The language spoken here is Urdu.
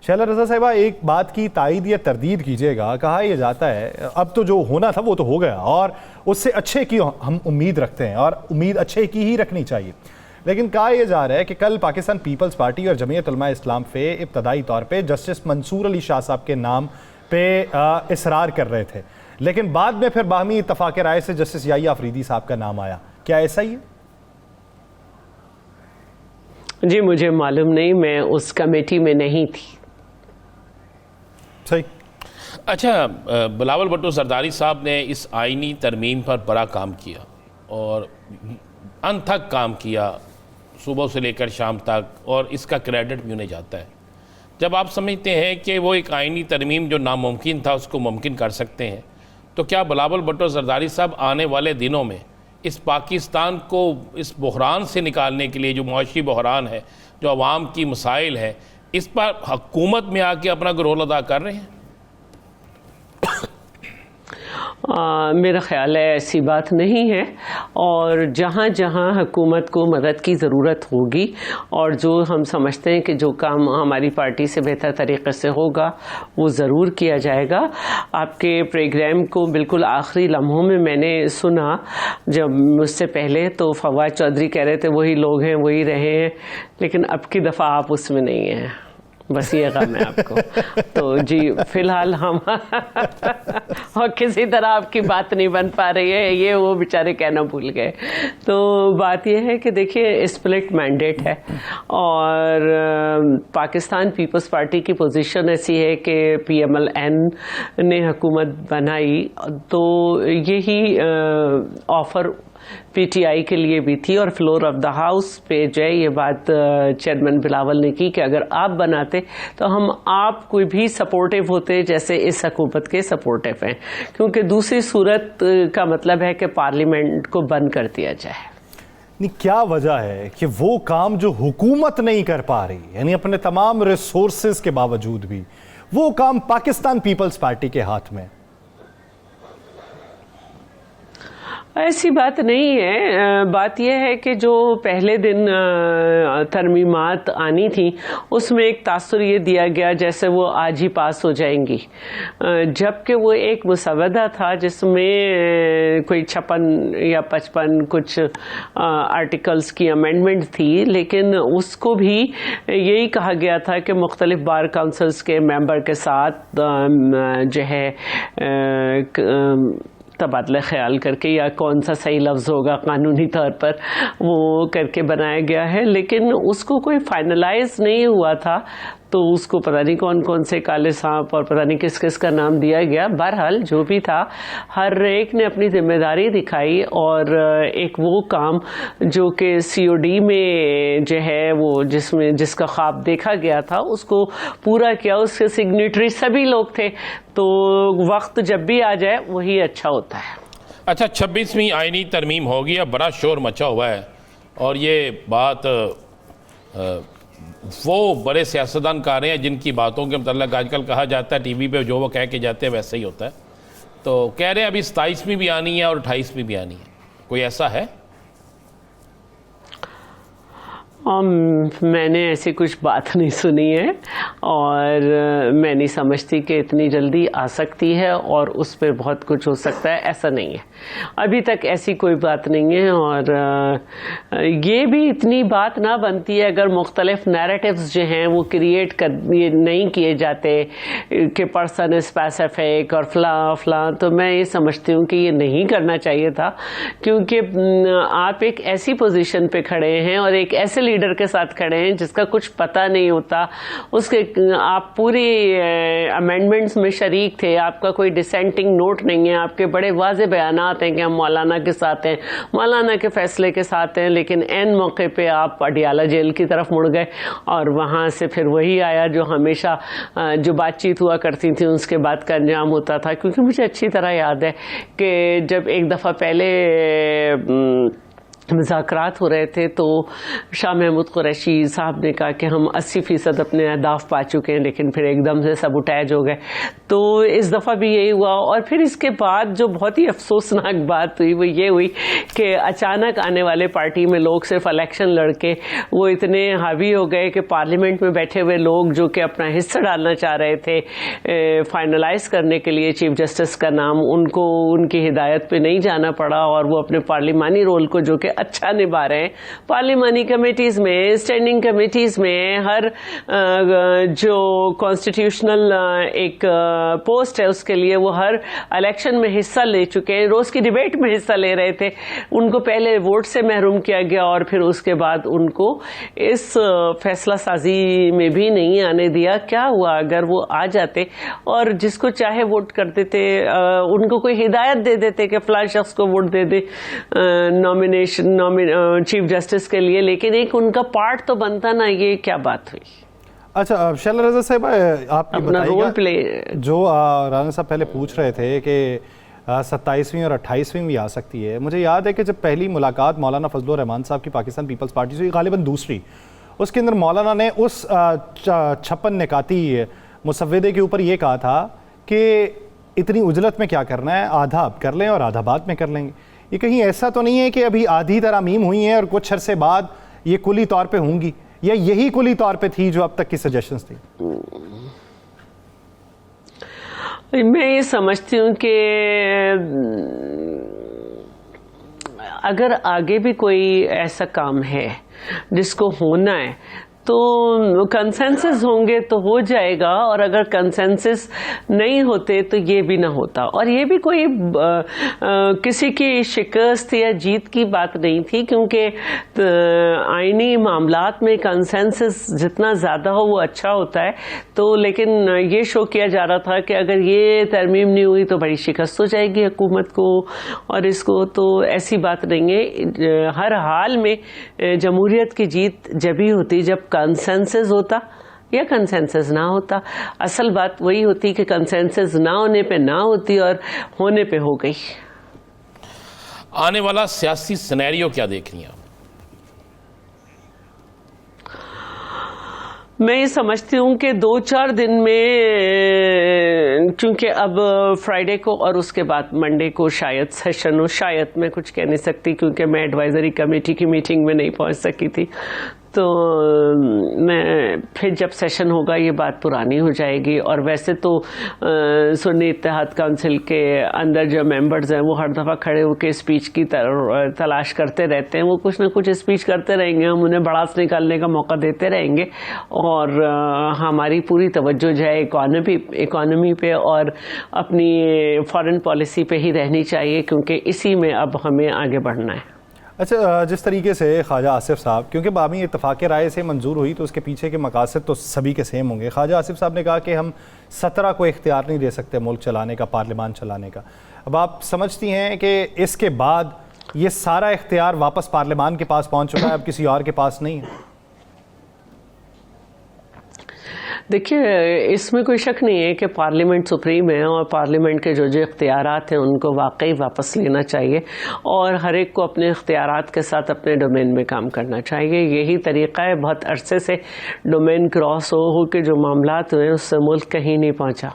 شیلا رضا صاحبہ، ایک بات کی تائید یا تردید کیجیے گا. کہا یہ جاتا ہے اب تو جو ہونا تھا وہ تو ہو گیا، اور اس سے اچھے کی ہم امید رکھتے ہیں، اور امید اچھے کی ہی رکھنی چاہیے. لیکن کہا یہ جا رہا ہے کہ کل پاکستان پیپلز پارٹی اور جمعیت علماء اسلام ابتدائی طور پہ جسٹس منصور علی شاہ صاحب کے نام پہ اصرار کر رہے تھے، لیکن بعد میں پھر باہمی اتفاق رائے سے جسٹس یحییٰ آفریدی صاحب کا نام آیا. کیا ایسا ہی ہے؟ جی مجھے معلوم نہیں، میں اس کمیٹی میں نہیں تھی. صحیح. اچھا، بلاول بھٹو زرداری صاحب نے اس آئینی ترمیم پر بڑا کام کیا اور انتھک کام کیا، صبح سے لے کر شام تک، اور اس کا کریڈٹ بھی انہیں جاتا ہے. جب آپ سمجھتے ہیں کہ وہ ایک آئینی ترمیم جو ناممکن تھا اس کو ممکن کر سکتے ہیں، تو کیا بلاول بھٹو زرداری صاحب آنے والے دنوں میں اس پاکستان کو اس بحران سے نکالنے کے لیے، جو معاشی بحران ہے، جو عوام کی مسائل ہے، اس پر حکومت میں آ کے اپنا رول ادا کر رہے ہیں؟ میرا خیال ہے ایسی بات نہیں ہے، اور جہاں جہاں حکومت کو مدد کی ضرورت ہوگی اور جو ہم سمجھتے ہیں کہ جو کام ہماری پارٹی سے بہتر طریقے سے ہوگا وہ ضرور کیا جائے گا. آپ کے پروگرام کو بالکل آخری لمحوں میں میں نے سنا، جب مجھ سے پہلے تو فواد چودھری کہہ رہے تھے وہی لوگ ہیں وہی رہے ہیں، لیکن اب کی دفعہ آپ اس میں نہیں ہیں، بس یہ غم ہے آپ کو. تو جی فی الحال ہم اور کسی طرح آپ کی بات نہیں بن پا رہی ہے، یہ وہ بیچارے کہنا بھول گئے. تو بات یہ ہے کہ دیکھیے اسپلٹ مینڈیٹ ہے، اور پاکستان پیپلز پارٹی کی پوزیشن ایسی ہے کہ پی ایم ایل این نے حکومت بنائی تو یہی آفر پی ٹی آئی کے لیے بھی تھی، اور فلور آف دا ہاؤس پہ جو ہے یہ بات چیئرمین بلاول نے کی کہ اگر آپ بناتے تو ہم آپ کوئی بھی سپورٹیو ہوتے جیسے اس حکومت کے سپورٹیو ہیں، کیونکہ دوسری صورت کا مطلب ہے کہ پارلیمنٹ کو بند کر دیا جائے. کیا وجہ ہے کہ وہ کام جو حکومت نہیں کر پا رہی، یعنی اپنے تمام ریسورسز کے باوجود بھی، وہ کام پاکستان پیپلز پارٹی کے ہاتھ میں؟ ایسی بات نہیں ہے. بات یہ ہے کہ جو پہلے دن ترمیمات آنی تھیں اس میں ایک تاثر یہ دیا گیا جیسے وہ آج ہی پاس ہو جائیں گی، جبکہ وہ ایک مسودہ تھا جس میں کوئی 56 یا 55 کچھ آرٹیکلز کی امینڈمنٹ تھی، لیکن اس کو بھی یہی کہا گیا تھا کہ مختلف بار کونسلز کے ممبر کے ساتھ جو ہے تبادلہ خیال کر کے، یا کون سا صحیح لفظ ہوگا قانونی طور پر، وہ کر کے بنایا گیا ہے، لیکن اس کو کوئی فائنلائز نہیں ہوا تھا. تو اس کو پتہ نہیں کون کون سے کالے سانپ اور پتہ نہیں کس کس کا نام دیا گیا. بہرحال جو بھی تھا، ہر ایک نے اپنی ذمہ داری دکھائی، اور ایک وہ کام جو کہ سی او ڈی میں جو ہے وہ جس کا خواب دیکھا گیا تھا اس کو پورا کیا. اس کے سگنیٹری سبھی لوگ تھے، تو وقت جب بھی آ جائے وہی اچھا ہوتا ہے. اچھا، 26ویں آئینی ترمیم ہو گیا، بڑا شور مچا ہوا ہے، اور یہ بات وہ بڑے سیاستدان کر رہے ہیں جن کی باتوں کے متعلق آج کل کہا جاتا ہے ٹی وی پہ جو وہ کہہ کے جاتے ہیں ویسے ہی ہوتا ہے. تو کہہ رہے ہیں ابھی 27ویں بھی آنی ہے اور 28ویں بھی آنی ہے، کوئی ایسا ہے؟ میں نے ایسی کچھ بات نہیں سنی ہے، اور میں نہیں سمجھتی کہ اتنی جلدی آ سکتی ہے اور اس پہ بہت کچھ ہو سکتا ہے. ایسا نہیں ہے، ابھی تک ایسی کوئی بات نہیں ہے. اور یہ بھی اتنی بات نہ بنتی ہے اگر مختلف نیریٹیوز جو ہیں وہ کریٹ نہیں کیے جاتے کہ پرسن اسپیسیفک اور فلاں فلاں. تو میں یہ سمجھتی ہوں کہ یہ نہیں کرنا چاہیے تھا، کیونکہ آپ ایک ایسی پوزیشن پہ کھڑے ہیں اور ایک ایسے لیڈر کے ساتھ کھڑے ہیں جس کا کچھ پتہ نہیں ہوتا. اس کے آپ پوری امینڈمنٹس میں شریک تھے، آپ کا کوئی ڈسینٹنگ نوٹ نہیں ہے، آپ کے بڑے واضح بیانات ہیں کہ ہم مولانا کے ساتھ ہیں، مولانا کے فیصلے کے ساتھ ہیں، لیکن عین موقع پہ آپ اڈیالہ جیل کی طرف مڑ گئے، اور وہاں سے پھر وہی آیا جو ہمیشہ جو بات چیت ہوا کرتی تھی اس کے بعد کا انجام ہوتا تھا. کیونکہ مجھے اچھی طرح یاد ہے کہ جب ایک دفعہ پہلے مذاکرات ہو رہے تھے تو شاہ محمود قریشی صاحب نے کہا کہ ہم 80% اپنے اہداف پا چکے ہیں، لیکن پھر ایک دم سے سبوٹیج ہو گئے. تو اس دفعہ بھی یہی ہوا. اور پھر اس کے بعد جو بہت ہی افسوسناک بات ہوئی وہ یہ ہوئی کہ اچانک آنے والے پارٹی میں لوگ صرف الیکشن لڑ کے وہ اتنے حاوی ہو گئے کہ پارلیمنٹ میں بیٹھے ہوئے لوگ جو کہ اپنا حصہ ڈالنا چاہ رہے تھے فائنلائز کرنے کے لیے چیف جسٹس کا نام، ان کو ان کی ہدایت پہ نہیں جانا پڑا اور وہ اپنے پارلیمانی رول کو جو کہ اچھا نبھا رہے ہیں پارلیمانی کمیٹیز میں، اسٹینڈنگ کمیٹیز میں، ہر جو کانسٹیٹیوشنل ایک پوسٹ ہے اس کے لیے وہ ہر الیکشن میں حصہ لے چکے ہیں، روز کی ڈیبیٹ میں حصہ لے رہے تھے. ان کو پہلے ووٹ سے محروم کیا گیا اور پھر اس کے بعد ان کو اس فیصلہ سازی میں بھی نہیں آنے دیا. کیا ہوا اگر وہ آ جاتے اور جس کو چاہے ووٹ کر دیتے، ان کو کوئی ہدایت دے دیتے کہ فلاں شخص کو ووٹ دے دے نامینیشن چیف جسٹس کے لیے، لیکن ایک ان کا پارٹ تو بنتا نا. یہ کیا بات ہوئی؟ اچھا شیلا رضا صاحب، آپ کی اپنا رول پلے جو رانا صاحب پہلے پوچھ رہے تھے کہ 27ویں اور 28ویں بھی آ سکتی ہے. مجھے یاد ہے کہ جب پہلی ملاقات مولانا فضل الرحمان صاحب کی پاکستان پیپلز پارٹی سے، غالباً دوسری، اس کے اندر مولانا نے اس 56 نکاتی مسودے کے اوپر یہ کہا تھا کہ اتنی اجلت میں کیا کرنا ہے، آدھا اب کر لیں اور آدھا بعد میں کر لیں گے. یہ کہیں ایسا تو نہیں ہے کہ ابھی آدھی ترامیم ہوئی ہیں اور کچھ عرصے بعد یہ کلی طور پہ ہوں گی، یا یہی کلی طور پہ تھی جو اب تک کی سجیشنز تھی؟ میں یہ سمجھتی ہوں کہ اگر آگے بھی کوئی ایسا کام ہے جس کو ہونا ہے تو کنسنسس ہوں گے تو ہو جائے گا، اور اگر کنسنسس نہیں ہوتے تو یہ بھی نہ ہوتا. اور یہ بھی کوئی کسی کی شکست یا جیت کی بات نہیں تھی، کیونکہ آئینی معاملات میں کنسنسس جتنا زیادہ ہو وہ اچھا ہوتا ہے. تو لیکن یہ شو کیا جا رہا تھا کہ اگر یہ ترمیم نہیں ہوئی تو بڑی شکست ہو جائے گی حکومت کو اور اس کو. تو ایسی بات نہیں ہے. ہر حال میں جمہوریت کی جیت جبھی ہوتی جب کنسنسس ہوتا یا کنسنسس نہ ہوتا. اصل بات وہی ہوتی کہ کنسنسس نہ ہونے پہ نہ ہوتی اور ہونے پہ ہو گئی. آنے والا سیاسی سینیریو کیا دیکھ رہی ہیں آپ؟ میں یہ سمجھتی ہوں کہ 2-4 دن میں، چونکہ اب فرائیڈے کو اور اس کے بعد منڈے کو شاید سیشن ہو، شاید میں کچھ کہہ نہیں سکتی کیونکہ میں ایڈوائزری کمیٹی کی میٹنگ میں نہیں پہنچ سکی تھی. تو میں پھر جب سیشن ہوگا یہ بات پرانی ہو جائے گی. اور ویسے تو سنی اتحاد کونسل کے اندر جو ممبرز ہیں وہ ہر دفعہ کھڑے ہو کے اسپیچ کی تلاش کرتے رہتے ہیں. وہ کچھ نہ کچھ اسپیچ کرتے رہیں گے، ہم انہیں بڑاس نکالنے کا موقع دیتے رہیں گے. اور ہماری پوری توجہ جو ہے اکانومی پہ اور اپنی فارن پالیسی پہ ہی رہنی چاہیے، کیونکہ اسی میں اب ہمیں آگے بڑھنا ہے. اچھا، جس طریقے سے خواجہ آصف صاحب، کیونکہ بامی اتفاق رائے سے منظور ہوئی تو اس کے پیچھے کے مقاصد تو سبھی کے سیم ہوں گے. خواجہ آصف صاحب نے کہا کہ ہم 17 کو اختیار نہیں دے سکتے ملک چلانے کا، پارلیمان چلانے کا. اب آپ سمجھتی ہیں کہ اس کے بعد یہ سارا اختیار واپس پارلیمان کے پاس پہنچ چکا ہے، اب کسی اور کے پاس نہیں ہے؟ دیکھیے، اس میں کوئی شک نہیں ہے کہ پارلیمنٹ سپریم ہے اور پارلیمنٹ کے جو اختیارات ہیں ان کو واقعی واپس لینا چاہیے اور ہر ایک کو اپنے اختیارات کے ساتھ اپنے ڈومین میں کام کرنا چاہیے. یہی طریقہ ہے. بہت عرصے سے ڈومین کراس ہو کے جو معاملات ہوئے اس سے ملک کہیں نہیں پہنچا.